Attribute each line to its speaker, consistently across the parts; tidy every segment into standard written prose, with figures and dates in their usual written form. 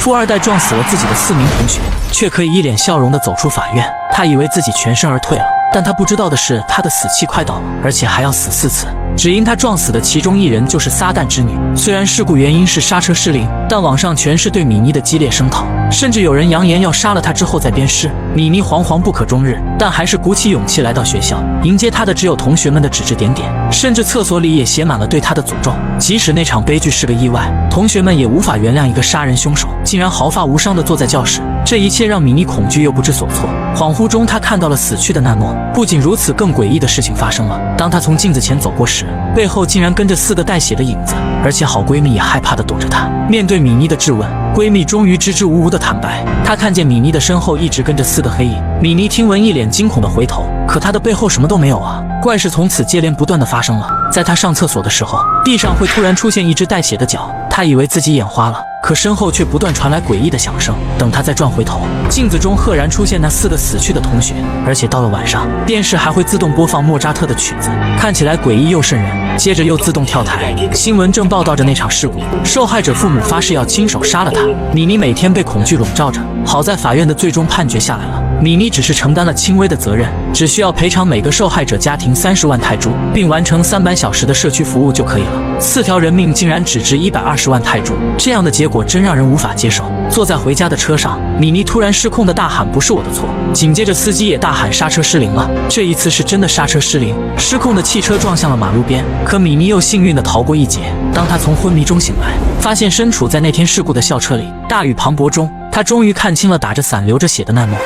Speaker 1: 富二代撞死了自己的4名同学，却可以一脸笑容地走出法院。他以为自己全身而退了，但他不知道的是，他的死期快到了，而且还要死4次。只因他撞死的其中1人就是撒旦之女。虽然事故原因是刹车失灵，但网上全是对米妮的激烈声讨，甚至有人扬言要杀了她之后再鞭尸。米妮惶惶不可终日，但还是鼓起勇气来到学校。迎接她的只有同学们的指指点点，甚至厕所里也写满了对她的诅咒。即使那场悲剧是个意外，同学们也无法原谅一个杀人凶手竟然毫发无伤地坐在教室。这一切让米妮恐惧又不知所措。恍惚中，她看到了死去的纳诺。不仅如此，更诡异的事情发生了。当她从镜子前走过时，背后竟然跟着4个带血的影子，而且好闺蜜也害怕地躲着她。面对米妮的质问，闺蜜终于支支吾吾地坦白，她看见米妮的身后一直跟着4个黑影。米妮听闻，一脸惊恐地回头，可她的背后什么都没有啊！怪事从此接连不断地发生了。在她上厕所的时候，地上会突然出现一只带血的脚，她以为自己眼花了，可身后却不断传来诡异的响声。等她再转回头，镜子中赫然出现那4个死去的同学，而且到了晚上，电视还会自动播放莫扎特的曲子，看起来诡异又瘆人。接着又自动跳台，新闻正报道着那场事故，受害者父母发誓要亲手杀了他。米妮每天被恐惧笼罩着，好在法院的最终判决下来了，米妮只是承担了轻微的责任，只需要赔偿每个受害者家庭30万泰铢，并完成300小时的社区服务就可以了。4条人命竟然只值120万泰铢，这样的结果真让人无法接受。坐在回家的车上，米妮突然失控的大喊：“不是我的错！”紧接着司机也大喊：“刹车失灵了！”这一次是真的刹车失灵，失控的汽车撞向了马路边，可米妮又幸运地逃过一劫。当她从昏迷中醒来，发现身处在那天事故的校车里，大雨磅礴中，她终于看清了打着伞流着血的纳诺。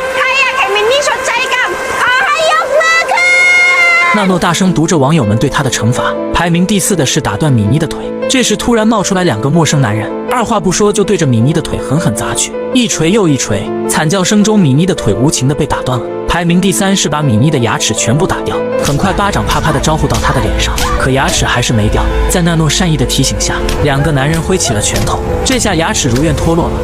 Speaker 1: 纳诺大声读着网友们对他的惩罚，排名第4的是打断米妮的腿。这时突然冒出来2个陌生男人，二话不说就对着米妮的腿狠狠砸去，一锤又一锤，惨叫声中米妮的腿无情地被打断了。排名第3是把米妮的牙齿全部打掉，很快巴掌啪啪地招呼到她的脸上，可牙齿还是没掉。在纳诺善意的提醒下，2个男人挥起了拳头，这下牙齿如愿脱落了。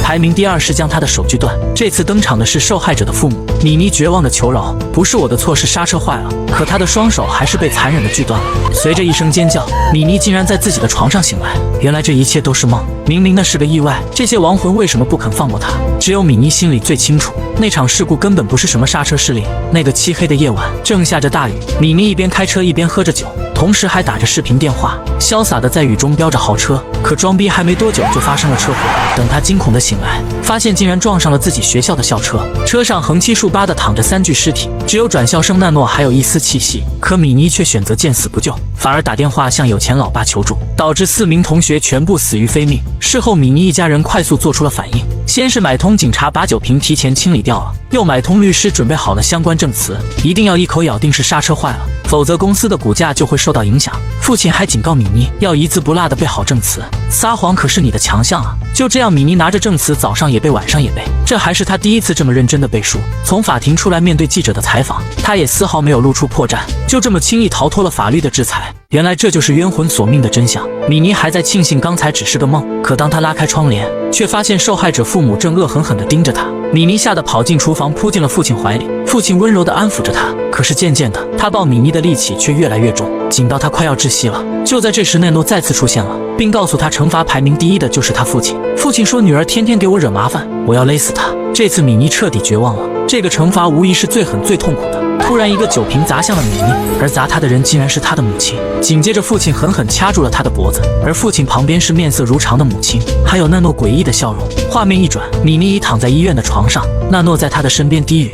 Speaker 1: 排名第2是将他的手锯断，这次登场的是受害者的父母。米妮绝望的求饶：“不是我的错，是刹车坏了。”可他的双手还是被残忍的锯断了。随着一声尖叫，米妮竟然在自己的床上醒来。原来这一切都是梦，明明那是个意外，这些亡魂为什么不肯放过他？只有米妮心里最清楚，那场事故根本不是什么刹车失灵。那个漆黑的夜晚，正下着大雨，米妮一边开车一边喝着酒，同时还打着视频电话，潇洒的在雨中飙着豪车。可装逼还没多久就发生了车祸。等他惊恐的醒来，发现竟然撞上了自己学校的校车，车上横七竖八的躺着3具尸体，只有转校生纳诺还有一丝气息。可米妮却选择见死不救，反而打电话向有钱老爸求助，导致4名同学全部死于非命。事后米妮一家人快速做出了反应，先是买通警察把酒瓶提前清理掉了，又买通律师准备好了相关证词，一定要一口咬定是刹车坏了，否则公司的股价就会受到影响。父亲还警告米妮要一字不落的背好证词，撒谎可是你的强项啊。就这样，米妮拿着证词早上也背晚上也背，这还是她第一次这么认真的背书。从法庭出来面对记者的采访，她也丝毫没有露出破绽，就这么轻易逃脱了法律的制裁。原来这就是冤魂索命的真相。米妮还在庆幸刚才只是个梦，可当她拉开窗帘，却发现受害者父母正恶狠狠地盯着她。米妮吓得跑进厨房，扑进了父亲怀里，父亲温柔地安抚着她。可是渐渐的，他抱米妮的力气却越来越重，紧到她快要窒息了。就在这时，奈诺再次出现了，并告诉她惩罚排名第1的就是她父亲。父亲说：“女儿天天给我惹麻烦，我要勒死她。”这次米妮彻底绝望了，这个惩罚无疑是最狠最痛苦的。突然，一个酒瓶砸向了米妮，而砸她的人竟然是她的母亲。紧接着，父亲狠狠掐住了她的脖子，而父亲旁边是面色如常的母亲，还有纳诺诡异的笑容。画面一转，米妮已躺在医院的床上，纳诺在她的身边低语：“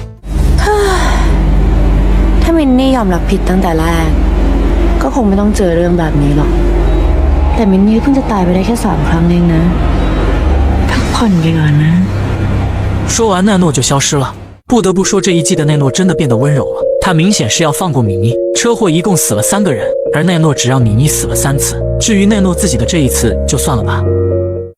Speaker 2: ถ้ามินนี่ยอมรับผิดตั้งแต่แรกก็คงไม่ต้องเจอเรื่องแบบนี้หรอกแต่มินนี่เพิ่งจะตายไปได้แค่3 ครั้งเองนะพักผ่อนไปก่อนนะ。”
Speaker 1: 说完，奈诺就消失了。不得不说，这一季的奈诺真的变得温柔了。他明显是要放过米妮。车祸一共死了3个人，而奈诺只让米妮死了3次。至于奈诺自己的这一次，就算了吧。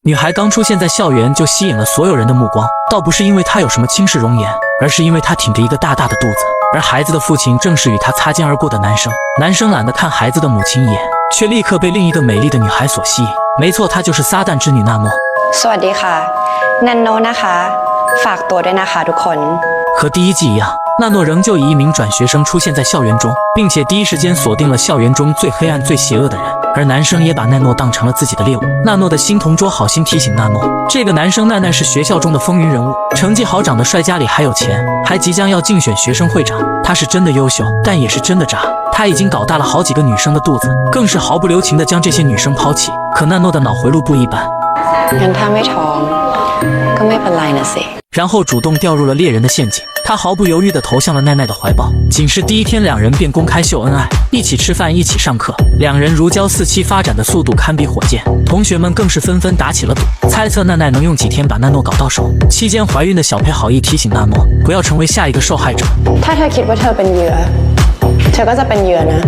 Speaker 1: 女孩刚出现在校园就吸引了所有人的目光，倒不是因为她有什么倾世容颜，而是因为她挺着一个大大的肚子，而孩子的父亲正是与她擦肩而过的男生。男生懒得看孩子的母亲一眼，却立刻被另一个美丽的女孩所吸引。没错，她就是撒旦之女纳诺。
Speaker 3: สวัสดีค่ะนันโนนะคะฝากตัวด้วยนะคะทุกคน。
Speaker 1: 和第一季一样，纳诺仍旧以一名转学生出现在校园中，并且第一时间锁定了校园中最黑暗最邪恶的人，而男生也把奈诺当成了自己的猎物。纳诺的新同桌好心提醒纳诺，这个男生奈奈是学校中的风云人物，成绩好，长得帅，家里还有钱，还即将要竞选学生会长。他是真的优秀，但也是真的渣。他已经搞大了好几个女生的肚子，更是毫不留情地将这些女生抛弃。可奈诺的脑回路不一般，
Speaker 2: งั้นถ้าไม่ท้องก็ไม่เป็นไรนะสิ。
Speaker 1: 然后主动掉入了猎人的陷阱。他毫不犹豫地投向了奈奈的怀抱。仅是第一天，两人便公开秀恩爱，一起吃饭，一起上课，两人如胶似漆，发展的速度堪比火箭。同学们更是纷纷打起了赌，猜测奈奈能用几天把奈诺搞到手。期间怀孕的小佩好意提醒纳诺不要成为下一个受害者。
Speaker 2: ถ้าเธอคิดว่าเธอเป็นเหยื่อเธอก็จะเป็นเหยื่อนะ。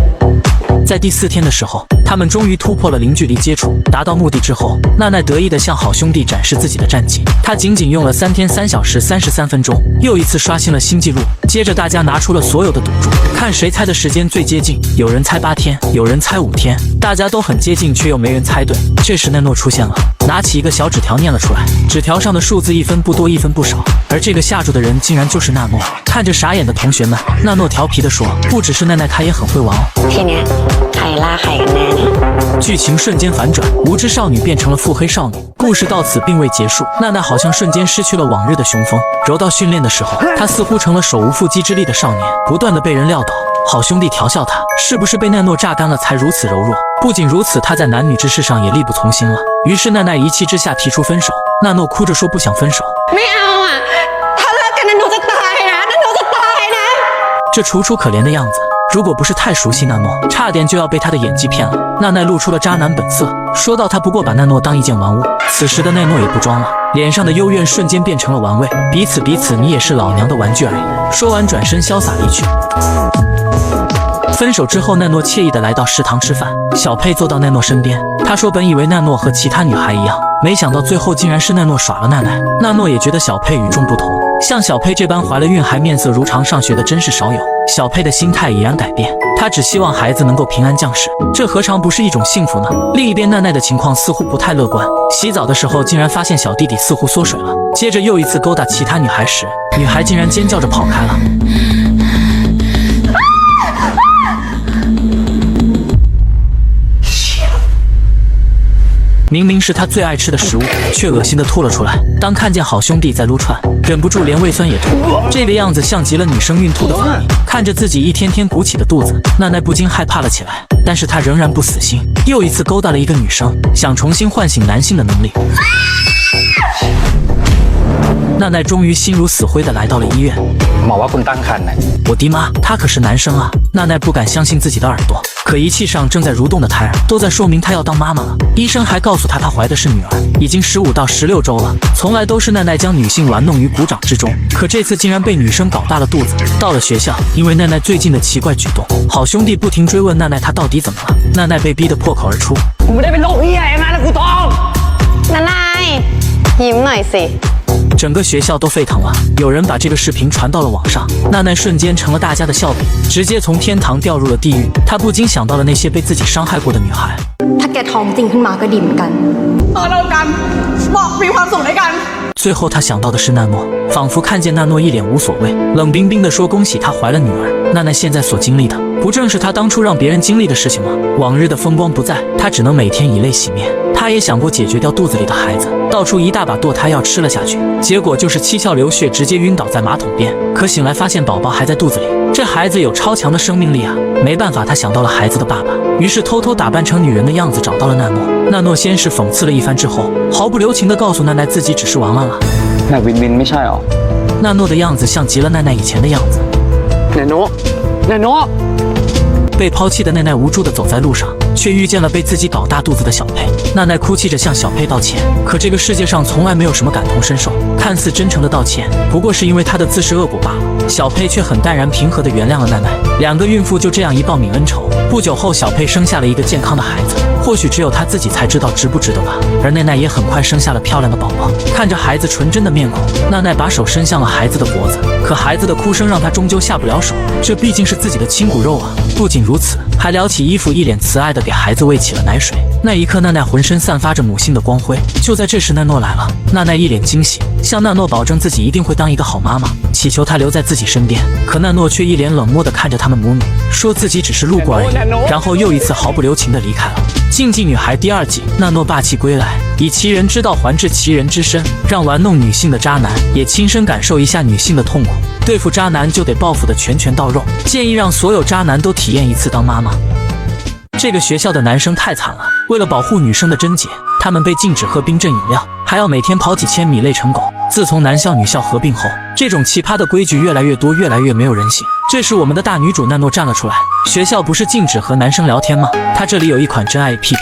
Speaker 1: 在第4天的时候，他们终于突破了零距离接触，达到目的之后，奈奈得意地向好兄弟展示自己的战绩。他仅仅用了3天3小时33分钟，又一次刷新了新纪录。接着大家拿出了所有的赌注，看谁猜的时间最接近。有人猜8天，有人猜5天，大家都很接近，却又没人猜对。这时奈诺出现了，拿起一个小纸条念了出来，纸条上的数字1分不多1分不少，而这个下注的人竟然就是纳诺。看着傻眼的同学们，纳诺调皮地说：“不只是奈奈，他也很会玩哦。”
Speaker 2: ใครล่าใครกันแน่เนี่ย
Speaker 1: 剧情瞬间反转，无知少女变成了腹黑少女。故事到此并未结束，奈奈好像瞬间失去了往日的雄风。柔道训练的时候，她似乎成了手无缚鸡之力的少年，不断的被人撂倒。好兄弟调笑她，是不是被奈诺榨干了才如此柔弱？不仅如此，她在男女之事上也力不从心了。于是奈奈一气之下提出分手，纳诺哭着说不想分手。
Speaker 2: ไม่เอาอ่ะถ้าเลิกกันนันโนจะตายนะนันโนจะตายนะ。
Speaker 1: 这楚楚可怜的样子，如果不是太熟悉纳诺，差点就要被他的演技骗了。奈奈露出了渣男本色，说到他不过把奈诺当一件玩物。此时的奈诺也不装了，脸上的幽怨瞬间变成了玩味。彼此，你也是老娘的玩具而已。说完转身潇洒离去。分手之后，奈诺惬意地来到食堂吃饭，小佩坐到奈诺身边。他说本以为奈诺和其他女孩一样，没想到最后竟然是奈诺耍了奈奈。奈诺也觉得小佩与众不同，像小佩这般怀了孕还面色如常上学的真是少有。小佩的心态已然改变，她只希望孩子能够平安降世，这何尝不是一种幸福呢？另一边，奈奈的情况似乎不太乐观，洗澡的时候竟然发现小弟弟似乎缩水了，接着又一次勾搭其他女孩时，女孩竟然尖叫着跑开了。明明是他最爱吃的食物，却恶心地吐了出来。当看见好兄弟在撸串，忍不住连胃酸也吐，这个样子像极了女生孕吐的反应。看着自己一天天鼓起的肚子，奈奈不禁害怕了起来。但是她仍然不死心，又一次勾搭了一个女生，想重新唤醒男性的能力。奈奈终于心如死灰地来到了医院。我的妈，他可是男生啊！奈奈不敢相信自己的耳朵，可仪器上正在蠕动的胎儿都在说明她要当妈妈了。医生还告诉她怀的是女儿，已经15到16周了。从来都是奈奈将女性玩弄于股掌之中，可这次竟然被女生搞大了肚子。到了学校，因为奈奈最近的奇怪举动，好兄弟不停追问奈奈她到底怎么了。奈奈被逼得破口而出：
Speaker 2: 我ไม่ได้เป็นโรคเหี้ยยังไงล่ะกูท้อง奈奈ยิ้มหน่อยสิ。
Speaker 1: 整个学校都沸腾了，有人把这个视频传到了网上，奈奈瞬间成了大家的笑柄，直接从天堂掉入了地狱。她不禁想到了那些被自己伤害过的女孩。
Speaker 3: ถ้าแกท้องจริงขึ้นมาก็ดีเหมือนกันเรากันบอกมีความสุขด้วยกัน。
Speaker 1: 最后他想到的是奈诺，仿佛看见奈诺一脸无所谓，冷冰冰地说恭喜她怀了女儿。奈奈现在所经历的，不正是她当初让别人经历的事情吗？往日的风光不在，她只能每天以泪洗面。她也想过解决掉肚子里的孩子，倒出一大把堕胎药吃了下去，结果就是七窍流血，直接晕倒在马桶边。可醒来发现宝宝还在肚子里，这孩子有超强的生命力啊！没办法，她想到了孩子的爸爸，于是偷偷打扮成女人的样子找到了奈诺。奈诺先是讽刺了一番之后，毫不留情地告诉奈奈自己只是玩玩了。
Speaker 4: 奈วินวินไม่ใช่หรอ？
Speaker 1: 奈诺的样子像极了奈奈以前的样子。
Speaker 4: 奈诺，奈诺。
Speaker 1: 被抛弃的奈奈无助地走在路上，却遇见了被自己搞大肚子的小佩。奈奈哭泣着向小佩道歉，可这个世界上从来没有什么感同身受，看似真诚的道歉，不过是因为她的自食恶果罢了。小佩却很淡然平和地原谅了奈奈，两个孕妇就这样一报泯恩仇。不久后，小佩生下了一个健康的孩子。或许只有她自己才知道值不值得吧。而奈奈也很快生下了漂亮的宝宝，看着孩子纯真的面孔，奈奈把手伸向了孩子的脖子，可孩子的哭声让她终究下不了手，这毕竟是自己的亲骨肉啊。不仅如此，还撩起衣服，一脸慈爱地给孩子喂起了奶水。那一刻，奈奈浑身散发着母性的光辉。就在这时，奈诺来了，奈奈一脸惊喜，向奈诺保证自己一定会当一个好妈妈，祈求她留在自己身边。可奈诺却一脸冷漠地看着他们母女，说自己只是路过而已，然后又一次毫不留情地离开了。竞技女孩第2季，奈诺霸气归来，以其人之道还治其人之身，让玩弄女性的渣男也亲身感受一下女性的痛苦。对付渣男就得报复的拳拳到肉，建议让所有渣男都体验一次当妈妈。这个学校的男生太惨了，为了保护女生的贞洁，他们被禁止喝冰镇饮料，还要每天跑几千米累成狗。自从男校女校合并后，这种奇葩的规矩越来越多，越来越没有人性。这时我们的大女主奈诺站了出来，学校不是禁止和男生聊天吗？她这里有一款真爱 APP，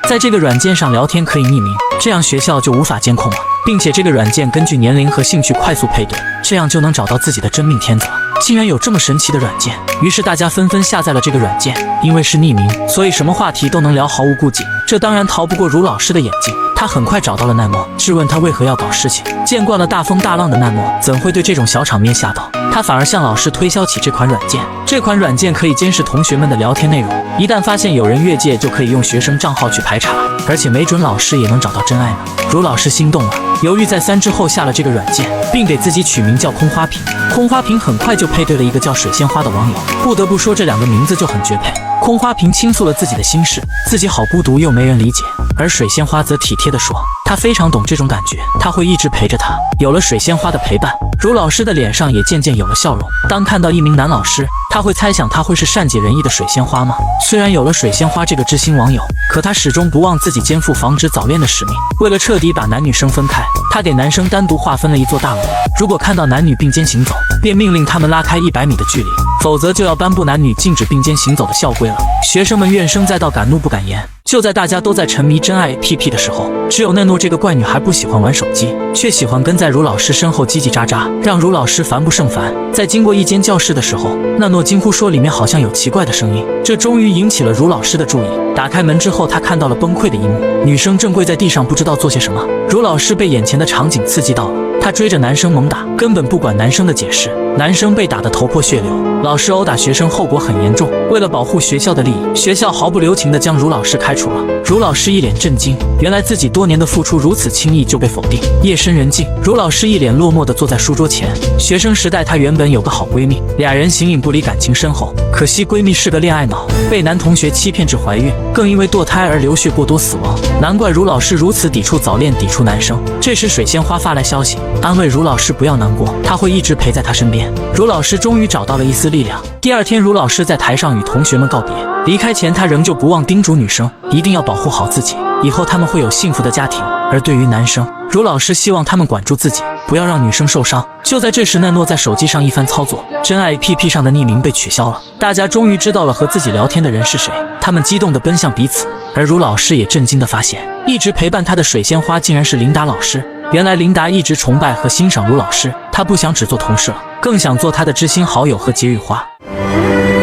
Speaker 1: 在这个软件上聊天可以匿名，这样学校就无法监控了，并且这个软件根据年龄和兴趣快速配对，这样就能找到自己的真命天子了。竟然有这么神奇的软件，于是大家纷纷下载了这个软件。因为是匿名，所以什么话题都能聊，毫无顾忌。这当然逃不过茹老师的眼睛，他很快找到了奈诺，质问他为何要搞事情。见惯了大风大浪的奈诺怎会对这种小场面吓到，他反而向老师推销起这款软件。这款软件可以监视同学们的聊天内容，一旦发现有人越界，就可以用学生账号去排查，而且没准老师也能找到真爱呢。茹老师心动了，犹豫再三之后下了这个软件，并给自己取名叫空花瓶。空花瓶很快就配对了一个叫水仙花的网友，不得不说这2个名字就很绝配。空花瓶倾诉了自己的心事，自己好孤独又没人理解，而水仙花则体贴地说，她非常懂这种感觉，她会一直陪着她。有了水仙花的陪伴，茹老师的脸上也渐渐有了笑容。当看到一名男老师，他会猜想他会是善解人意的水仙花吗？虽然有了水仙花这个知心网友，可他始终不忘自己肩负防止早恋的使命。为了彻底把男女生分开，他给男生单独划分了一座大楼，如果看到男女并肩行走，便命令他们拉开100米的距离，否则就要颁布男女禁止并肩行走的校规了。学生们怨声载道，敢怒不敢言。就在大家都在沉迷真爱 APP 的时候，只有奈诺这个怪女孩不喜欢玩手机，却喜欢跟在茹老师身后叽叽喳喳，让茹老师烦不胜烦。在经过一间教室的时候，奈诺惊呼说里面好像有奇怪的声音，这终于引起了茹老师的注意。打开门之后，他看到了崩溃的一幕，女生正跪在地上不知道做些什么。茹老师被眼前的场景刺激到了，他追着男生猛打，根本不管男生的解释，男生被打得头破血流。老师殴打学生后果很严重，为了保护学校的利益，学校毫不留情地将茹老师开除了。茹老师一脸震惊，原来自己多年的付出如此轻易就被否定。夜深人静，茹老师一脸落寞地坐在书桌前。学生时代她原本有个好闺蜜，2人形影不离，感情深厚，可惜闺蜜是个恋爱脑，被男同学欺骗至怀孕，更因为堕胎而流血过多死亡。难怪茹老师如此抵触早恋，抵触男生。这时水仙花发来消息，安慰茹老师不要难过，她会一直陪在她身边。茹老师终于找到了一丝力量。第2天，茹老师在台上与同学们告别，离开前她仍旧不忘叮嘱女生一定要保护好自己，以后他们会有幸福的家庭。而对于男生，茹老师希望他们管住自己，不要让女生受伤。就在这时，奈诺在手机上一番操作，真爱 APP 上的匿名被取消了，大家终于知道了和自己聊天的人是谁。他们激动地奔向彼此，而茹老师也震惊地发现，一直陪伴她的水仙花竟然是琳达老师。原来琳达一直崇拜和欣赏茹老师，她不想只做同事了，更想做她的知心好友和解语花。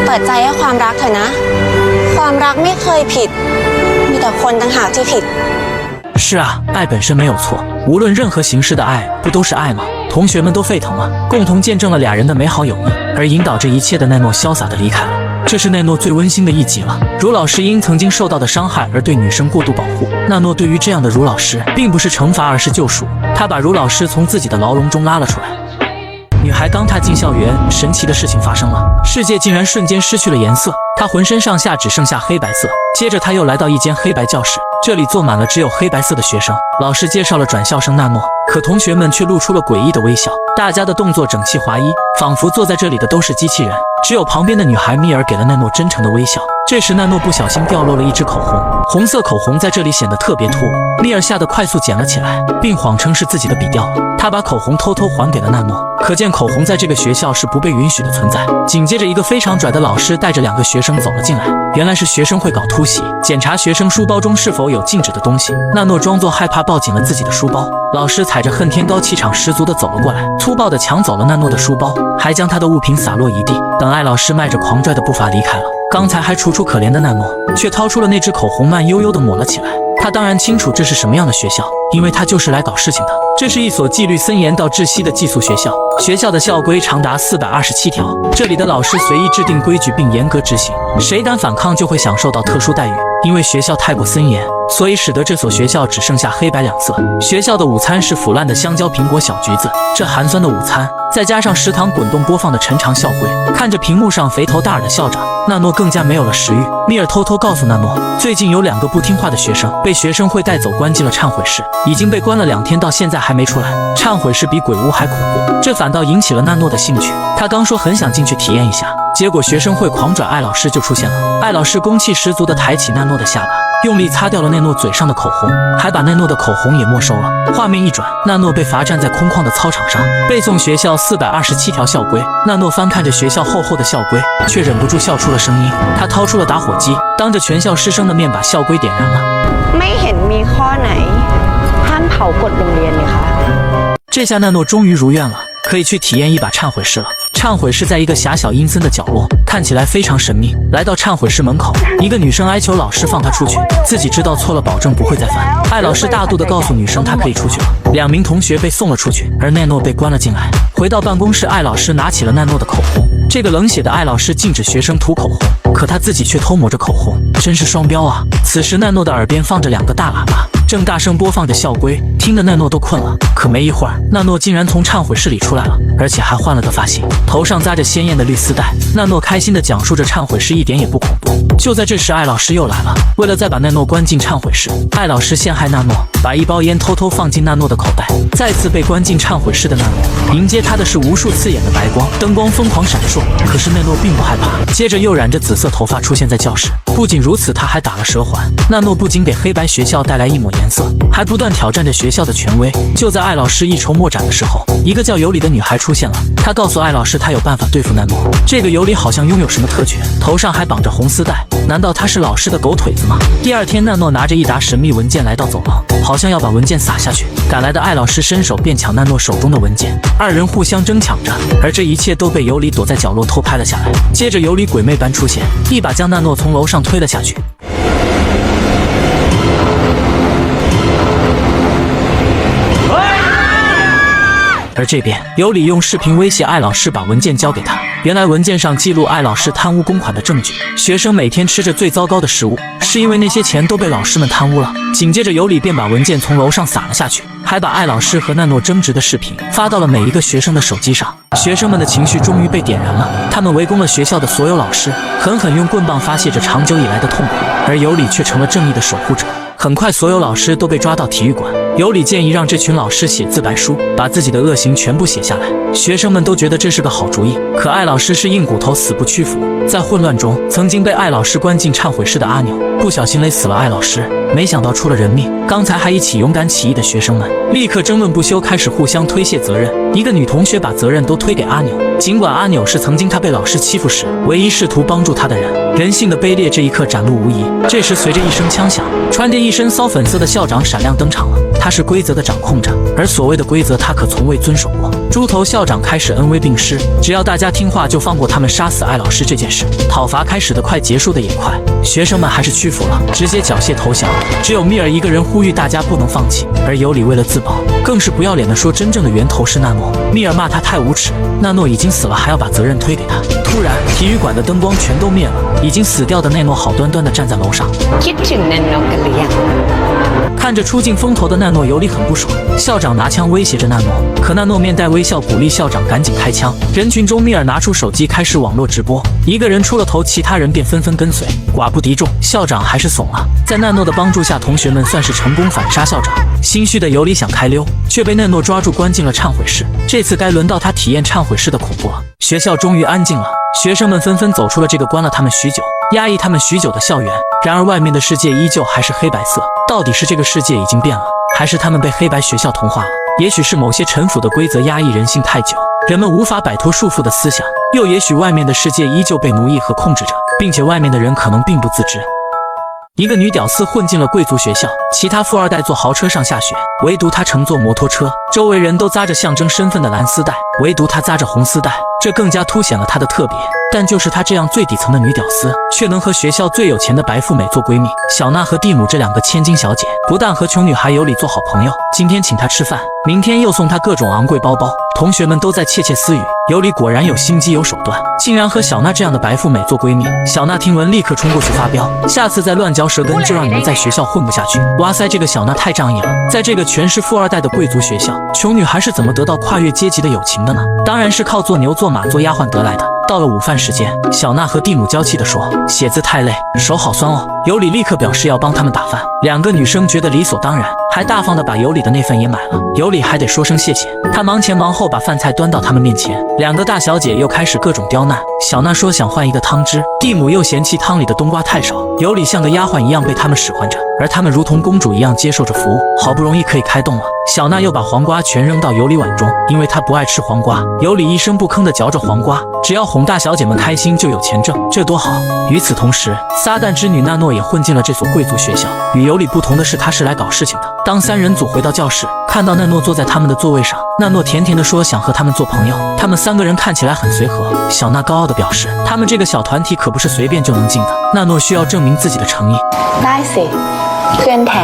Speaker 5: เปิดใจให้ความรักเถอะนะความรักไม่เคยผิดมีแต่คนต่างหากที่ผิด。
Speaker 1: 是啊，爱本身没有错，无论任何形式的爱，不都是爱吗？同学们都沸腾了，共同见证了2人的美好友谊。而引导这一切的奈诺潇洒地离开了，这是奈诺最温馨的一集了。茹老师因曾经受到的伤害而对女生过度保护，奈诺对于这样的茹老师并不是惩罚，而是救赎。他把茹老师从自己的牢笼中拉了出来。女孩刚踏进校园，神奇的事情发生了，世界竟然瞬间失去了颜色，她浑身上下只剩下黑白色。接着她又来到一间黑白教室，这里坐满了只有黑白色的学生。老师介绍了转校生纳诺，可同学们却露出了诡异的微笑，大家的动作整齐划一，仿佛坐在这里的都是机器人。只有旁边的女孩米尔给了奈诺真诚的微笑。这时奈诺不小心掉落了一支口红，红色口红在这里显得特别突兀。米尔吓得快速捡了起来，并谎称是自己的笔掉了。他把口红偷偷还给了奈诺，可见口红在这个学校是不被允许的存在。紧接着，一个非常拽的老师带着2个学生走了进来，原来是学生会搞突袭，检查学生书包中是否有禁止的东西。奈诺装作害怕，抱紧了自己的书包。老师踩着恨天高，气场十足的走了过来，粗暴的抢走了奈诺的书包，还将他的物品洒落一地。等艾老师迈着狂拽的步伐离开了，刚才还楚楚可怜的奈诺，却掏出了那支口红，慢悠悠地抹了起来。他当然清楚这是什么样的学校，因为他就是来搞事情的。这是一所纪律森严到窒息的寄宿学校，学校的校规长达427条，这里的老师随意制定规矩并严格执行，谁敢反抗就会享受到特殊待遇。因为学校太过森严，所以使得这所学校只剩下黑白两色。学校的午餐是腐烂的香蕉、苹果、小橘子，这寒酸的午餐再加上食堂滚动播放的陈长校规，看着屏幕上肥头大耳的校长，纳诺更加没有了食欲。米尔偷偷告诉纳诺，最近有2个不听话的学生被学生会带走关进了忏悔室，已经被关了2天，到现在还没出来。忏悔室比鬼屋还恐怖，这反倒引起了纳诺的兴趣。他刚说很想进去体验一下，结果学生会狂拽艾老师就出现了。艾老师攻气十足地抬起纳诺的下巴，用力擦掉了奈诺嘴上的口红，还把奈诺的口红也没收了。画面一转，纳诺被罚站在空旷的操场上，背诵学校427条校规。纳诺翻看着学校厚厚的校规，却忍不住笑出了声音。他掏出了打火机，当着全校师生的面把校规点燃了。
Speaker 6: ไม่เห็นมีข้อไหนห้ามเผากฎโรงเรียนเลยค่ะ。
Speaker 1: 这下纳诺终于如愿了，可以去体验一把忏悔室了。忏悔室在一个狭小阴森的角落，看起来非常神秘。来到忏悔室门口，一个女生哀求老师放她出去，自己知道错了，保证不会再犯。艾老师大度地告诉女生她可以出去了。2名同学被送了出去，而奈诺被关了进来。回到办公室，艾老师拿起了奈诺的口红。这个冷血的艾老师禁止学生涂口红，可他自己却偷抹着口红，真是双标啊！此时奈诺的耳边放着2个大喇叭，正大声播放着校规，听得奈诺都困了。可没一会儿，纳诺竟然从忏悔室里出来了，而且还换了个发型，头上扎着鲜艳的绿丝带。纳诺开心地讲述着忏悔室一点也不恐怖。就在这时，艾老师又来了。为了再把奈诺关进忏悔室，艾老师陷害纳诺，把一包烟偷偷放进纳诺的口袋。再次被关进忏悔室的纳诺，迎接他的是无数刺眼的白光，灯光疯狂闪烁。可是奈诺并不害怕，接着又染着紫色头发出现在教室。不仅如此，他还打了蛇环。纳诺不仅给黑白学校带来一抹颜色，还不断挑战着学校的权威。就在艾老师一筹莫展的时候，一个叫尤里的女孩出现了。她告诉艾老师，她有办法对付奈诺。这个尤里好像拥有什么特权，头上还绑着红丝带，难道她是老师的狗腿子吗？第2天，奈诺拿着一沓神秘文件来到走廊，好像要把文件撒下去。赶来的艾老师伸手便抢奈诺手中的文件，2人互相争抢着，而这一切都被尤里躲在角落偷拍了下来。接着尤里鬼魅般出现，一把将奈诺从楼上推了下去。而这边，尤里用视频威胁艾老师把文件交给他。原来文件上记录艾老师贪污公款的证据，学生每天吃着最糟糕的食物，是因为那些钱都被老师们贪污了。紧接着，尤里便把文件从楼上撒了下去，还把艾老师和奈诺争执的视频发到了每一个学生的手机上。学生们的情绪终于被点燃了，他们围攻了学校的所有老师，狠狠用棍棒发泄着长久以来的痛苦，而尤里却成了正义的守护者。很快，所有老师都被抓到体育馆。尤里建议让这群老师写自白书，把自己的恶行全部写下来。学生们都觉得这是个好主意，可艾老师是硬骨头，死不屈服。在混乱中，曾经被艾老师关进忏悔室的阿纽不小心勒死了艾老师，没想到出了人命。刚才还一起勇敢起义的学生们立刻争论不休，开始互相推卸责任。一个女同学把责任都推给阿纽，尽管阿纽是曾经她被老师欺负时唯一试图帮助她的人。人性的卑劣这一刻展露无遗。这时，随着一声枪响，穿着一身骚粉色的校长闪亮登场了。他是规则的掌控者，而所谓的规则他可从未遵守过。猪头校长开始恩威并施，只要大家听话就放过他们杀死艾老师这件事。讨伐开始的快，结束的也快，学生们还是屈服了，直接缴械投降。只有米尔一个人呼吁大家不能放弃，而尤里为了自保，更是不要脸的说真正的源头是纳诺。米尔骂他太无耻，纳诺已经死了还要把责任推给他。突然，体育馆的灯光全都灭了，已经死掉的奈诺好端端的站在楼上。
Speaker 6: คิดถึงนันโนกันหรือยัง？
Speaker 1: 看着出尽风头的纳诺，尤里很不爽。校长拿枪威胁着纳诺，可纳诺面带微笑鼓励校长赶紧开枪。人群中，米尔拿出手机开始网络直播，一个人出了头，其他人便纷纷跟随。寡不敌众，校长还是怂了。在纳诺的帮助下，同学们算是成功反杀校长。心虚的尤里想开溜，却被奈诺抓住关进了忏悔室。这次该轮到他体验忏悔室的恐怖了。学校终于安静了，学生们纷纷走出了这个关了他们许久、压抑他们许久的校园。然而外面的世界依旧还是黑白色，到底是这个世界已经变了，还是他们被黑白学校同化了？也许是某些陈腐的规则压抑人性太久，人们无法摆脱束缚的思想，又也许外面的世界依旧被奴役和控制着，并且外面的人可能并不自知。一个女屌丝混进了贵族学校，其他富二代坐豪车上下学，唯独她乘坐摩托车。周围人都扎着象征身份的蓝丝带，唯独她扎着红丝带，这更加凸显了她的特别。但就是她这样最底层的女屌丝，却能和学校最有钱的白富美做闺蜜。小娜和蒂姆这两个千金小姐，不但和穷女孩尤里做好朋友，今天请她吃饭，明天又送她各种昂贵包包。同学们都在窃窃私语，尤里果然有心机有手段，竟然和小娜这样的白富美做闺蜜。小娜听闻立刻冲过去发飙，下次再乱嚼舌根就让你们在学校混不下去。哇塞，这个小娜太仗义了，在这个全是富二代的贵族学校，穷女孩是怎么得到跨越阶级的友情的呢？当然是靠做牛做马做丫鬟得来的。到了午饭时间，小娜和蒂姆娇气地说：“写字太累，手好酸哦。”尤里立刻表示要帮他们打饭，两个女生觉得理所当然，还大方地把尤里的那份也买了。尤里还得说声谢谢，他忙前忙后把饭菜端到他们面前。两个大小姐又开始各种刁难，小娜说想换一个汤汁，蒂姆又嫌弃汤里的冬瓜太少，尤里像个丫鬟一样被他们使唤着，而他们如同公主一样接受着服务。好不容易可以开动了，小娜又把黄瓜全扔到尤里碗中，因为她不爱吃黄瓜。尤里一声不吭地嚼着黄瓜，只要哄大小姐们开心就有钱挣，这多好。与此同时，撒旦之女纳诺也混进了这所贵族学校。与尤里不同的是，她是来搞事情的。当三人组回到教室，看到纳诺坐在他们的座位上，纳诺甜甜地说想和他们做朋友。他们三个人看起来很随和，小娜高傲地表示，他们这个小团体可不是随便就能进的。纳诺需要證明自己的誠意。
Speaker 2: ได้สิเพื่อนแท้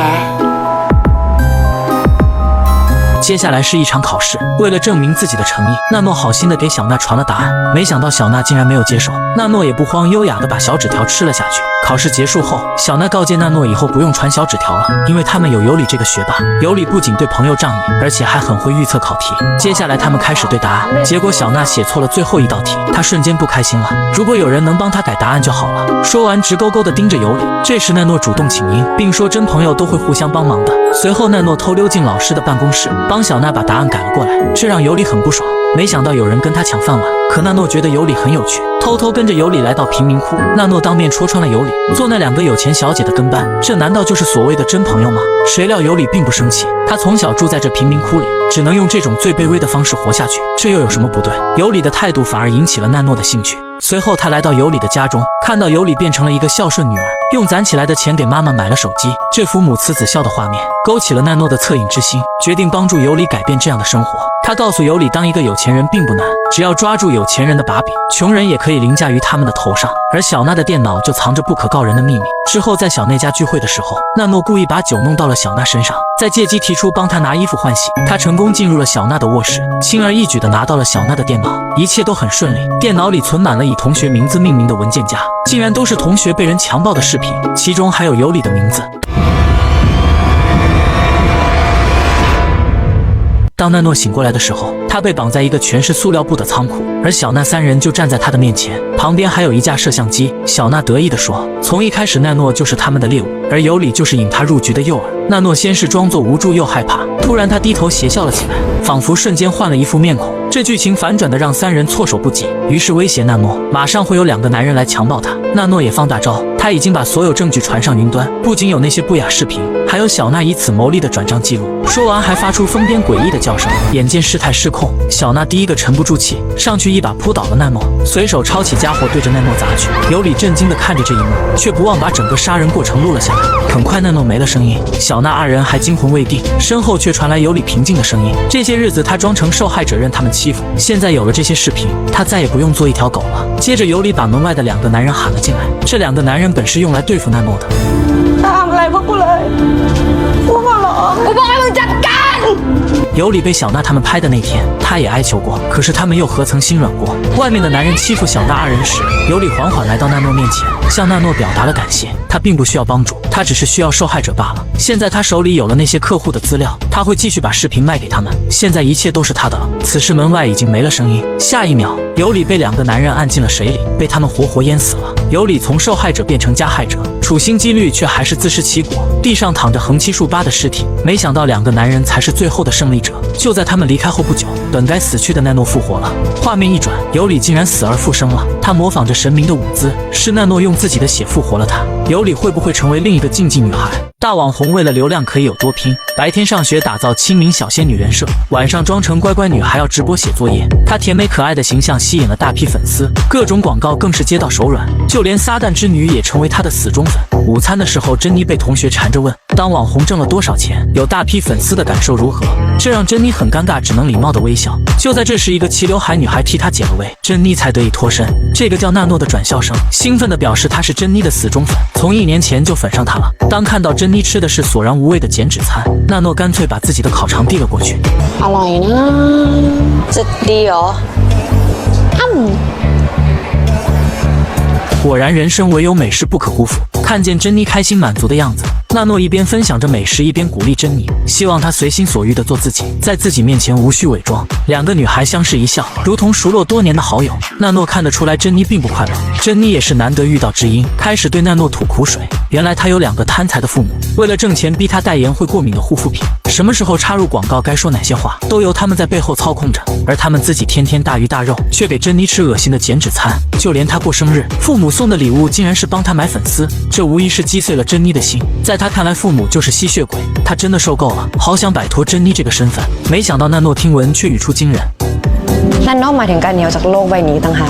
Speaker 1: 接下来是一场考试，为了证明自己的诚意，纳诺好心的给小娜传了答案，没想到小娜竟然没有接受。纳诺也不慌，优雅的把小纸条吃了下去。考试结束后，小娜告诫纳诺以后不用传小纸条了，因为他们有尤里这个学霸。尤里不仅对朋友仗义，而且还很会预测考题。接下来他们开始对答案，结果小娜写错了最后一道题，她瞬间不开心了，如果有人能帮她改答案就好了。说完直勾勾的盯着尤里。这时纳诺主动请缨，并说真朋友都会互相帮忙的。随后纳诺偷溜进老师的办公室，帮小娜把答案改了过来，这让尤里很不爽。没想到有人跟他抢饭碗，可纳诺觉得尤里很有趣，偷偷跟着尤里来到贫民窟。纳诺当面戳穿了尤里，做那两个有钱小姐的跟班，这难道就是所谓的真朋友吗？谁料尤里并不生气，他从小住在这贫民窟里，只能用这种最卑微的方式活下去，这又有什么不对？尤里的态度反而引起了纳诺的兴趣。随后他来到尤里的家中，看到尤里变成了一个孝顺女儿，用攒起来的钱给妈妈买了手机。这幅母慈子孝的画面勾起了纳诺的恻隐之心，决定帮助尤里改变这样的生活。他告诉尤里，当一个有钱人并不难，只要抓住有钱人的把柄，穷人也可以凌驾于他们的头上。而小娜的电脑就藏着不可告人的秘密。之后在小内家聚会的时候，纳诺故意把酒弄到了小娜身上，再借机提出帮她拿衣服换洗。他成功进入了小娜的卧室，轻而易举地拿到了小娜的电脑，一切都很顺利。电脑里存满了以同学名字命名的文件夹，竟然都是同学被人强暴的视频，其中还有尤里的名字。当纳诺醒过来的时候，他被绑在一个全是塑料布的仓库，而小娜三人就站在他的面前，旁边还有一架摄像机。小娜得意地说，从一开始纳诺就是他们的猎物，而尤里就是引他入局的诱饵。纳诺先是装作无助又害怕，突然他低头邪笑了起来，仿佛瞬间换了一副面孔。这剧情反转的让三人措手不及，于是威胁纳诺，马上会有两个男人来强暴他。纳诺也放大招，他已经把所有证据传上云端，不仅有那些不雅视频，还有小娜以此牟利的转账记录。说完还发出疯癫诡异的叫声。眼见事态失控，小娜第一个沉不住气，上去一把扑倒了纳诺，随手抄起家伙对着纳诺砸去。尤里震惊地看着这一幕，却不忘把整个杀人过程录了下来。很快纳诺没了声音，小娜二人还惊魂未定，身后却传来尤里平静的声音。这些日子他装成受害者任他们欺负，现在有了这些视频，他再也不用做一条狗了。接着尤里把门外的两个男人喊了进来，这两个男人本是用来对付纳诺的。尤里被小娜他们拍的那天，他也哀求过，可是他们又何曾心软过？外面的男人欺负小娜二人时，尤里缓缓来到纳诺面前，向纳诺表达了感谢。他并不需要帮助，他只是需要受害者罢了。现在他手里有了那些客户的资料，他会继续把视频卖给他们。现在一切都是他的了。此时门外已经没了声音，下一秒，尤里被两个男人按进了水里，被他们活活淹死了。尤里从受害者变成加害者，处心积虑却还是自食其果。地上躺着横七竖八的尸体，没想到两个男人才是最后的胜利者。就在他们离开后不久，本该死去的纳诺复活了。画面一转，尤里竟然死而复生了。他模仿着神明的舞姿，是纳诺用自己的血复活了他。尤里会不会成为另一个禁忌女孩？大网红为了流量可以有多拼，白天上学打造亲民小仙女人设，晚上装成乖乖女还要直播写作业。她甜美可爱的形象吸引了大批粉丝，各种广告更是接到手软，就连撒旦之女也成为她的死忠粉。午餐的时候，珍妮被同学缠着问当网红挣了多少钱，有大批粉丝的感受如何？这让珍妮很尴尬，只能礼貌的微笑。就在这时，一个齐刘海女孩替她解了围，珍妮才得以脱身。这个叫纳诺的转校生兴奋地表示他是珍妮的死忠粉，从1年前就粉上她了。当看到珍妮吃的是索然无味的减脂餐，纳诺干脆把自己的烤肠递了过去。
Speaker 5: อร่อยนะจะดีเหรอ
Speaker 1: 果然，人生唯有美食不可辜负。看见珍妮开心满足的样子，纳诺一边分享着美食，一边鼓励珍妮，希望她随心所欲地做自己，在自己面前无需伪装。两个女孩相视一笑，如同熟络多年的好友。纳诺看得出来珍妮并不快乐，珍妮也是难得遇到知音，开始对纳诺吐苦水。原来他有2个贪财的父母，为了挣钱逼他代言会过敏的护肤品，什么时候插入广告，该说哪些话，都由他们在背后操控着。而他们自己天天大鱼大肉，却给珍妮吃恶心的减脂餐。就连她过生日，父母送的礼物竟然是帮她买粉丝，这无疑是击碎了珍妮的心。在她看来，父母就是吸血鬼，她真的受够了，好想摆脱珍妮这个身份。没想到纳诺听闻却语出惊人。
Speaker 6: นั่นนอกหมายถึงการเหนียวจากโลกใบนี้ต่างหาก。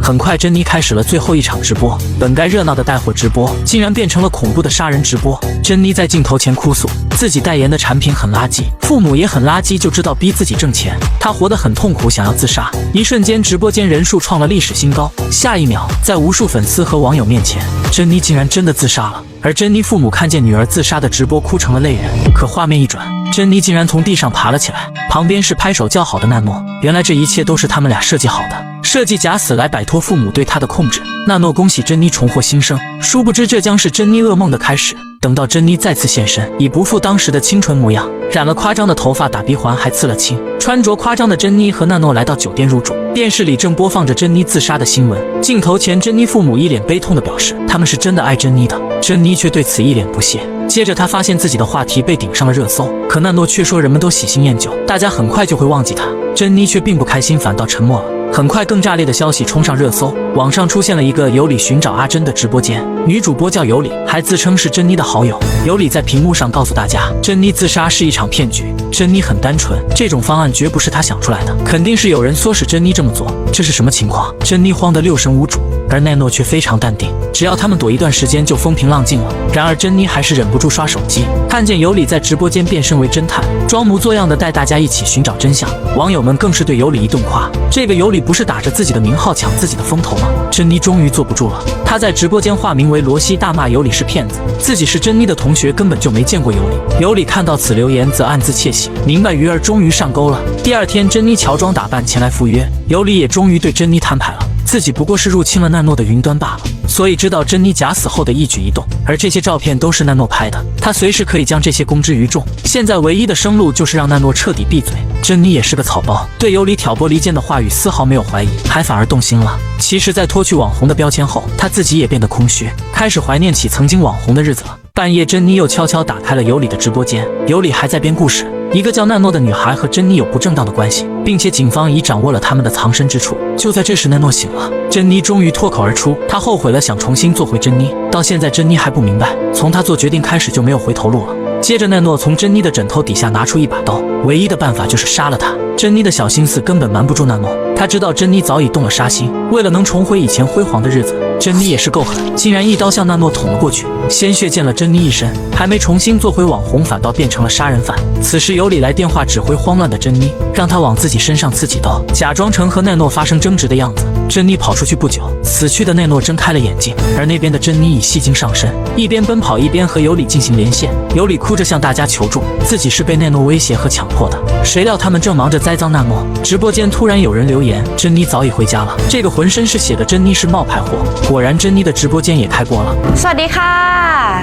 Speaker 1: 很快，珍妮开始了最后一场直播。本该热闹的带货直播，竟然变成了恐怖的杀人直播。珍妮在镜头前哭诉，自己代言的产品很垃圾，父母也很垃圾，就知道逼自己挣钱。她活得很痛苦，想要自杀。一瞬间，直播间人数创了历史新高。下一秒，在无数粉丝和网友面前，珍妮竟然真的自杀了。而珍妮父母看见女儿自杀的直播，哭成了泪人。可画面一转，珍妮竟然从地上爬了起来，旁边是拍手叫好的纳诺。原来这一切都是他们俩设计好的，设计假死来摆脱父母对她的控制。纳诺恭喜珍妮重获新生，殊不知这将是珍妮噩梦的开始。等到珍妮再次现身，已不复当时的清纯模样，染了夸张的头发，打鼻环，还刺了青。穿着夸张的珍妮和纳诺来到酒店入住，电视里正播放着珍妮自杀的新闻。镜头前，珍妮父母一脸悲痛地表示，他们是真的爱珍妮的。珍妮却对此一脸不屑。接着，她发现自己的话题被顶上了热搜，可纳诺却说人们都喜新厌旧，大家很快就会忘记她。珍妮却并不开心，反倒沉默了。很快，更炸裂的消息冲上热搜，网上出现了一个有理寻找阿珍的直播间，女主播叫有理，还自称是珍妮的好友。有理在屏幕上告诉大家，珍妮自杀是一场骗局。珍妮很单纯，这种方案绝不是她想出来的，肯定是有人唆使珍妮这么做。这是什么情况？珍妮慌得六神无主，而奈诺却非常淡定，只要他们躲一段时间就风平浪静了。然而珍妮还是忍不住刷手机，看见有理在直播间变身为侦探，装模作样的带大家一起寻找真相。网友们更是对有理一顿夸，这个有理不是打着自己的名号抢自己的风头吗？珍妮终于坐不住了，她在直播间化名为罗西，大骂有理是骗子，自己是珍妮的同学，根本就没见过有理。有理看到此留言则暗自窃喜，明白鱼儿终于上钩了。第二天，珍妮乔装打扮前来赴约，有理也终于对珍妮摊牌了，自己不过是入侵了纳诺的云端罢了，所以知道珍妮假死后的一举一动，而这些照片都是纳诺拍的，他随时可以将这些公之于众。现在唯一的生路就是让纳诺彻底闭嘴。珍妮也是个草包，对有理挑拨离间的话语丝毫没有怀疑，还反而动心了。其实，在脱去网红的标签后，他自己也变得空虚，开始怀念起曾经网红的日子了。半夜，珍妮又悄悄打开了有理的直播间，有理还在编故事。一个叫纳诺的女孩和珍妮有不正当的关系，并且警方已掌握了他们的藏身之处。就在这时，纳诺醒了，珍妮终于脱口而出，她后悔了，想重新做回珍妮。到现在，珍妮还不明白，从她做决定开始就没有回头路了。接着，奈诺从珍妮的枕头底下拿出一把刀，唯一的办法就是杀了她。珍妮的小心思根本瞒不住纳诺，他知道珍妮早已动了杀心，为了能重回以前辉煌的日子，珍妮也是够狠，竟然一刀向纳诺捅了过去，鲜血溅了珍妮一身，还没重新做回网红，反倒变成了杀人犯。此时有理来电话指挥慌乱的珍妮，让她往自己身上刺几刀，假装成和奈诺发生争执的样子。珍妮跑出去不久，死去的奈诺睁开了眼睛，而那边的珍妮已戏精上身，一边奔跑一边和有理进行连线。有理哭着向大家求助，自己是被奈诺威胁和强迫的。谁料他们正忙着栽赃纳诺，直播间突然有人留言，珍妮早已回家了。这个浑身是血的珍妮是冒牌货，果然珍妮的直播间也开播了。
Speaker 6: สวัสดีค่ะ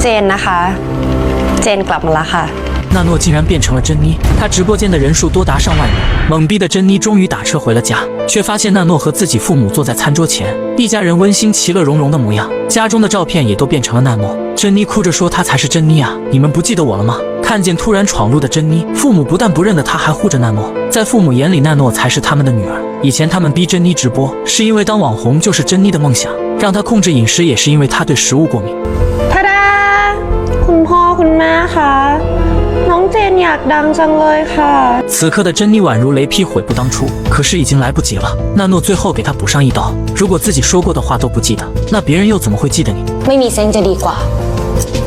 Speaker 6: เจนนะคะเจนกลับมาแล้วค่ะ。
Speaker 1: 纳诺竟然变成了珍妮，他直播间的人数多达上万人。懵逼的珍妮终于打车回了家，却发现纳诺和自己父母坐在餐桌前，一家人温馨其乐融融的模样，家中的照片也都变成了纳诺。珍妮哭着说，她才是珍妮啊，你们不记得我了吗？看见突然闯入的珍妮，父母不但不认得她，还护着纳诺。在父母眼里，纳诺才是他们的女儿。以前他们逼珍妮直播，是因为当网红就是珍妮的梦想，让她控制饮食也是因为她对食物过敏。
Speaker 6: ทาดาคุณพ่อคุณแม่คะน้องเจนอยากดังจังเลยค่ะ
Speaker 1: 此刻的珍妮宛如雷劈，悔不当初，可是已经来不及了。纳诺最后给她补上一刀，如果自己说过的话都不记得，那别人又怎么会记得你？
Speaker 5: ไม่มีเซนจะดีกว่า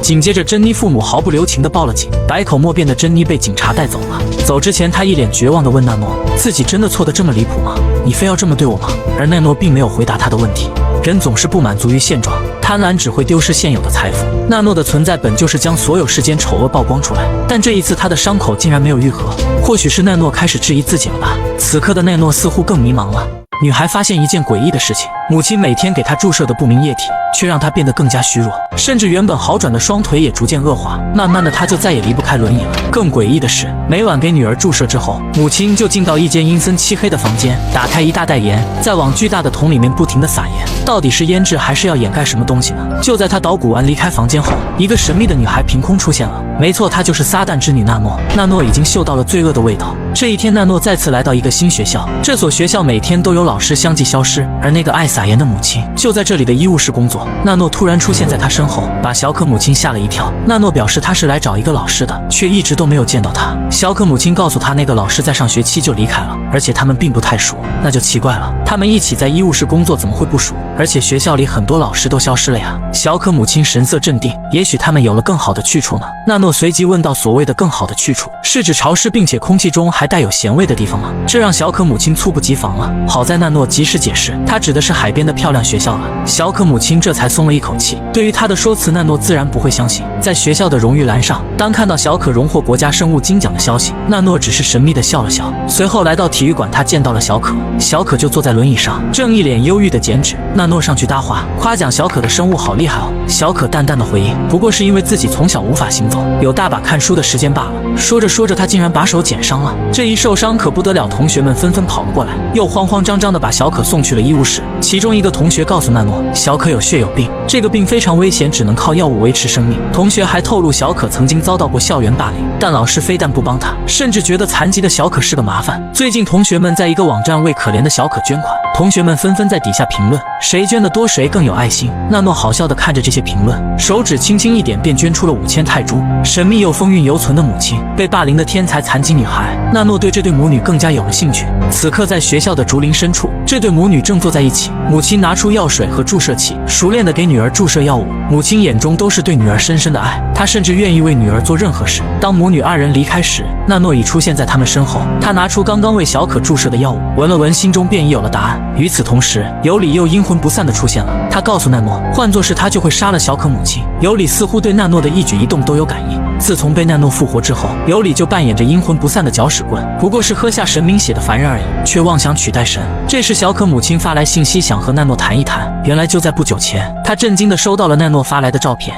Speaker 1: 紧接着，珍妮父母毫不留情地报了警，百口莫辩的珍妮被警察带走了。走之前，他一脸绝望地问纳诺：“自己真的错得这么离谱吗？你非要这么对我吗？”而奈诺并没有回答他的问题。人总是不满足于现状，贪婪只会丢失现有的财富。纳诺的存在本就是将所有世间丑恶曝光出来，但这一次他的伤口竟然没有愈合。或许是奈诺开始质疑自己了吧？此刻的奈诺似乎更迷茫了。女孩发现一件诡异的事情，母亲每天给她注射的不明液体，却让她变得更加虚弱，甚至原本好转的双腿也逐渐恶化。慢慢的，她就再也离不开轮椅了。更诡异的是，每晚给女儿注射之后，母亲就进到一间阴森漆黑的房间，打开一大袋盐，再往巨大的桶里面不停地撒盐。到底是腌制还是要掩盖什么东西呢？就在她捣鼓完离开房间后，一个神秘的女孩凭空出现了。没错，她就是撒旦之女纳诺。纳诺已经嗅到了罪恶的味道。这一天，纳诺再次来到一个新学校，这所学校每天都有老师相继消失，而那个爱撒盐的母亲就在这里的医务室工作。纳诺突然出现在他身后，把小可母亲吓了一跳。纳诺表示他是来找一个老师的，却一直都没有见到他。小可母亲告诉他，那个老师在上学期就离开了，而且他们并不太熟。那就奇怪了，他们一起在医务室工作，怎么会不熟？而且学校里很多老师都消失了呀。小可母亲神色镇定，也许他们有了更好的去处呢。纳诺随即问到，所谓的更好的去处，是指潮湿并且空气中还带有咸味的地方吗？这让小可母亲猝不及防了。好在纳诺及时解释，他指的是海边的漂亮学校了。小可母亲这才松了一口气。对于他的说辞，纳诺自然不会相信。在学校的荣誉栏上，当看到小可荣获国家生物金奖的消息，纳诺只是神秘地笑了笑。随后来到体育馆，他见到了小可，小可就坐在轮椅上，正一脸忧郁地剪纸。纳诺上去搭话，夸奖小可的生物好厉害哦。小可淡淡的回应，不过是因为自己从小无法行走，有大把看书的时间罢了。说着说着，他竟然把手剪伤了。这一受伤可不得了，同学们纷纷跑了过来，又慌慌张张地把小可送去了医务室。其中一个同学告诉纳诺，小可有血友病，这个病非常危险，只能靠药物维持生命。同学还透露，小可曾经遭到过校园霸凌，但老师非但不帮他，甚至觉得残疾的小可是个麻烦。最近同学们在一个网站为可怜的小可捐款，同学们纷纷在底下评论，谁捐的多谁更有爱心。纳诺好笑地看着这些评论，手指轻轻一点便捐出了5000泰铢。神秘又风韵犹存的母亲，被霸凌的天才残疾女孩，纳诺对这对母女更加有了兴趣。此刻在学校的竹林深处，这对母女正坐在一起，母亲拿出药水和注射器，熟练地给女儿注射药物。母亲眼中都是对女儿深深的爱，她甚至愿意为女儿做任何事。当母女二人离开时，纳诺已出现在他们身后，他拿出刚刚为小可注射的药物，闻了闻，心中便已有了答案。与此同时，尤里又阴魂不散地出现了，他告诉纳诺，换作是他就会杀了小可母亲。尤里似乎对纳诺的一举一动都有感应。自从被纳诺复活之后，尤里就扮演着阴魂不散的搅屎棍，不过是喝下神明血的凡人而已，却妄想取代神。这时小可母亲发来信息，想和纳诺谈一谈。原来就在不久前，她震惊地收到了纳诺发来的照片。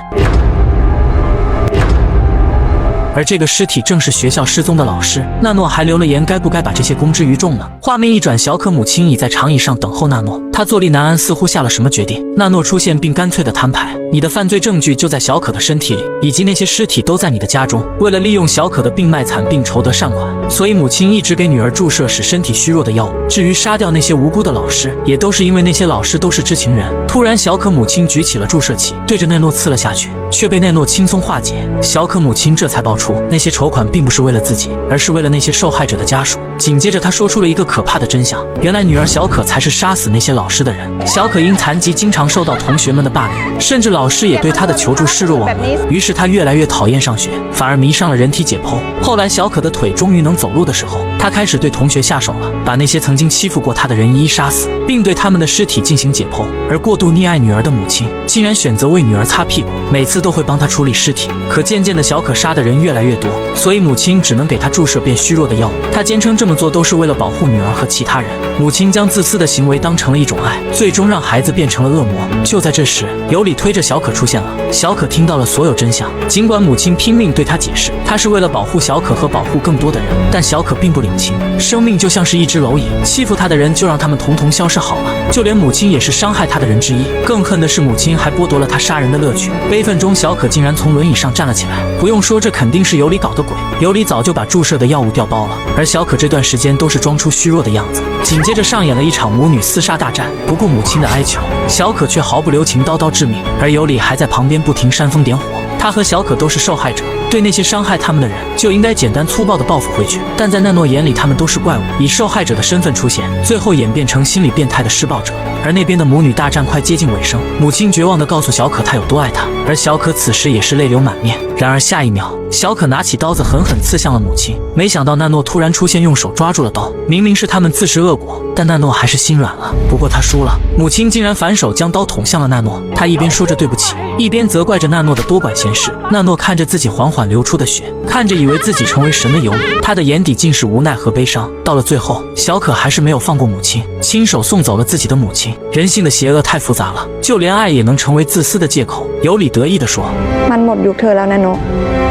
Speaker 1: 而这个尸体正是学校失踪的老师。纳诺还留了言，该不该把这些公之于众呢？画面一转，小可母亲已在长椅上等候纳诺，她坐立难安，似乎下了什么决定。纳诺出现并干脆地摊牌，你的犯罪证据就在小可的身体里，以及那些尸体都在你的家中。为了利用小可的病卖惨并筹得善款，所以母亲一直给女儿注射使身体虚弱的药物。至于杀掉那些无辜的老师，也都是因为那些老师都是知情人。突然，小可母亲举起了注射器，对着奈诺刺了下去，却被奈诺轻松化解。小可母亲这才爆出，那些筹款并不是为了自己，而是为了那些受害者的家属。紧接着，他说出了一个可怕的真相：原来女儿小可才是杀死那些老师的人。小可因残疾，经常受到同学们的霸凌，甚至老师也对她的求助视若罔闻。于是她越来越讨厌上学，反而迷上了人体解剖。后来，小可的腿终于能走路的时候，她开始对同学下手了，把那些曾经欺负过她的人一一杀死，并对他们的尸体进行解剖。而过度溺爱女儿的母亲，竟然选择为女儿擦屁股，每次都会帮她处理尸体。可渐渐的，小可杀的人越来越多，所以母亲只能给她注射变虚弱的药物。她坚称这么做都是为了保护女儿和其他人。母亲将自私的行为当成了一种爱，最终让孩子变成了恶魔。就在这时，尤里推着小可出现了。小可听到了所有真相，尽管母亲拼命对她解释，她是为了保护小可和保护更多的人，但小可并不领情。生命就像是一只蝼蚁，欺负她的人就让他们统统消失好了。就连母亲也是伤害她的人之一。更恨的是，母亲还剥夺了她杀人的乐趣。悲愤中，小可竟然从轮椅上站了起来。不用说，这肯定是尤里搞的鬼。尤里早就把注射的药物调包了，而小可这段时间都是装出虚弱的样子。紧接着上演了一场母女厮杀大战，不顾母亲的哀求，小可却毫不留情，刀刀致命。而尤里还在旁边不停煽风点火。他和小可都是受害者，对那些伤害他们的人就应该简单粗暴地报复回去。但在纳诺眼里，他们都是怪物，以受害者的身份出现，最后演变成心理变态的施暴者。而那边的母女大战快接近尾声，母亲绝望地告诉小可她有多爱她，而小可此时也是泪流满面。然而下一秒，小可拿起刀子狠狠刺向了母亲，没想到纳诺突然出现，用手抓住了刀。明明是他们自食恶果，但纳诺还是心软了。不过他输了，母亲竟然反手将刀捅向了纳诺。他一边说着对不起，一边责怪着纳诺的多管闲事。纳诺看着自己缓缓流出的血，看着以为自己成为神的尤里，他的眼底尽是无奈和悲伤。到了最后，小可还是没有放过母亲，亲手送走了自己的母亲。人性的邪恶太复杂了，就连爱也能成为自私的借口。尤里得意地说：“
Speaker 6: มันหมดยุคเธอแล้วนะโน。”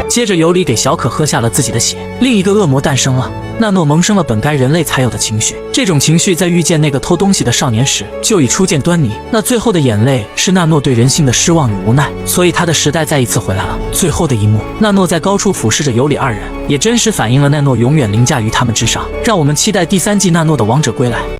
Speaker 1: 接着尤里给小可喝下了自己的血，另一个恶魔诞生了。纳诺萌生了本该人类才有的情绪，这种情绪在遇见那个偷东西的少年时就已初见端倪。那最后的眼泪是纳诺对人性的失望与无奈，所以他的时代再一次回来了。最后的一幕，纳诺在高处俯视着尤里二人，也真实反映了纳诺永远凌驾于他们之上。让我们期待第3季纳诺的王者归来。